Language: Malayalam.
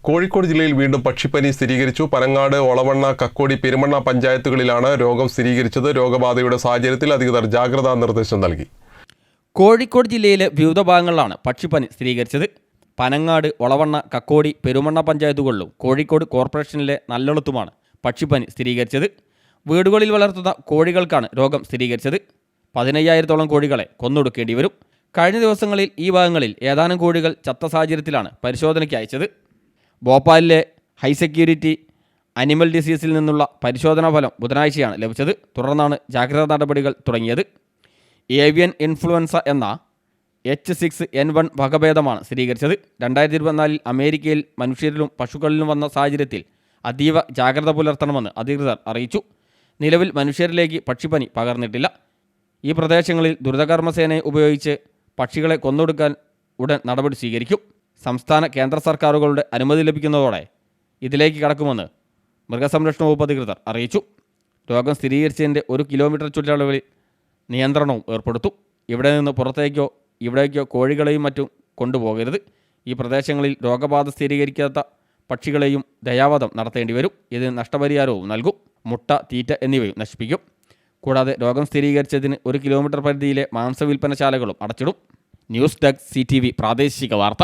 കോഴിക്കോട് ജില്ലയിൽ വീണ്ടും പക്ഷിപ്പനി സ്ഥിരീകരിച്ചു. പനങ്ങാട്, ഒളവണ്ണ, കക്കോടി, പെരുമണ്ണ പഞ്ചായത്തുകളിലാണ് രോഗം സ്ഥിരീകരിച്ചത്. രോഗബാധയുടെ സാഹചര്യത്തിൽ അധികൃതർ ജാഗ്രതാ നിർദ്ദേശം നൽകി. കോഴിക്കോട് ജില്ലയിലെ വിവിധ ഭാഗങ്ങളിലാണ് പക്ഷിപ്പനി സ്ഥിരീകരിച്ചത്. പനങ്ങാട്, ഒളവണ്ണ, കക്കോടി, പെരുമണ്ണ പഞ്ചായത്തുകളിലും കോഴിക്കോട് കോർപ്പറേഷനിലെ നല്ലൊളത്തുമാണ് പക്ഷിപ്പനി സ്ഥിരീകരിച്ചത്. വീടുകളിൽ വളർത്തുന്ന കോഴികൾക്കാണ് രോഗം സ്ഥിരീകരിച്ചത്. 15,000-ഓളം കോഴികളെ കൊന്നൊടുക്കേണ്ടി വരും. കഴിഞ്ഞ ദിവസങ്ങളിൽ ഈ ഭാഗങ്ങളിൽ ഏതാനും കോഴികൾ ചത്ത സാഹചര്യത്തിലാണ് പരിശോധനയ്ക്ക് അയച്ചത്. ഭോപ്പാലിലെ ഹൈ സെക്യൂരിറ്റി അനിമൽ ഡിസീസിൽ നിന്നുള്ള പരിശോധനാ ഫലം ബുധനാഴ്ചയാണ് ലഭിച്ചത്. തുടർന്നാണ് ജാഗ്രതാ നടപടികൾ തുടങ്ങിയത്. ഏവിയൻ ഇൻഫ്ലുവൻസ എന്ന H6N1 വകഭേദമാണ് സ്ഥിരീകരിച്ചത്. 2024 അമേരിക്കയിൽ മനുഷ്യരിലും പശുക്കളിലും വന്ന സാഹചര്യത്തിൽ അതീവ ജാഗ്രത പുലർത്തണമെന്ന് അധികൃതർ അറിയിച്ചു. നിലവിൽ മനുഷ്യരിലേക്ക് പക്ഷിപ്പനി പകർന്നിട്ടില്ല. ഈ പ്രദേശങ്ങളിൽ ദ്രുതകർമ്മസേനയെ ഉപയോഗിച്ച് പക്ഷികളെ കൊന്നൊടുക്കാൻ ഉടൻ നടപടി സ്വീകരിക്കും. സംസ്ഥാന കേന്ദ്ര സർക്കാരുകളുടെ അനുമതി ലഭിക്കുന്നതോടെ ഇതിലേക്ക് കടക്കുമെന്ന് മൃഗസംരക്ഷണ വകുപ്പ് അധികൃതർ അറിയിച്ചു. രോഗം സ്ഥിരീകരിച്ചതിൻ്റെ 1 കിലോമീറ്റർ ചുറ്റളവിൽ നിയന്ത്രണവും ഏർപ്പെടുത്തും. ഇവിടെ നിന്ന് പുറത്തേക്കോ ഇവിടേക്കോ കോഴികളെയും മറ്റും കൊണ്ടുപോകരുത്. ഈ പ്രദേശങ്ങളിൽ രോഗബാധ സ്ഥിരീകരിക്കാത്ത പക്ഷികളെയും ദയാവധം നടത്തേണ്ടി വരും. ഇതിന് നഷ്ടപരിഹാരവും നൽകും. മുട്ട, തീറ്റ എന്നിവയും നശിപ്പിക്കും. കൂടാതെ രോഗം സ്ഥിരീകരിച്ചതിന് 1 കിലോമീറ്റർ പരിധിയിലെ മാംസവിൽപ്പനശാലകളും അടച്ചിടും. ന്യൂസ് ഡെസ്ക് CTV പ്രാദേശിക വാർത്ത.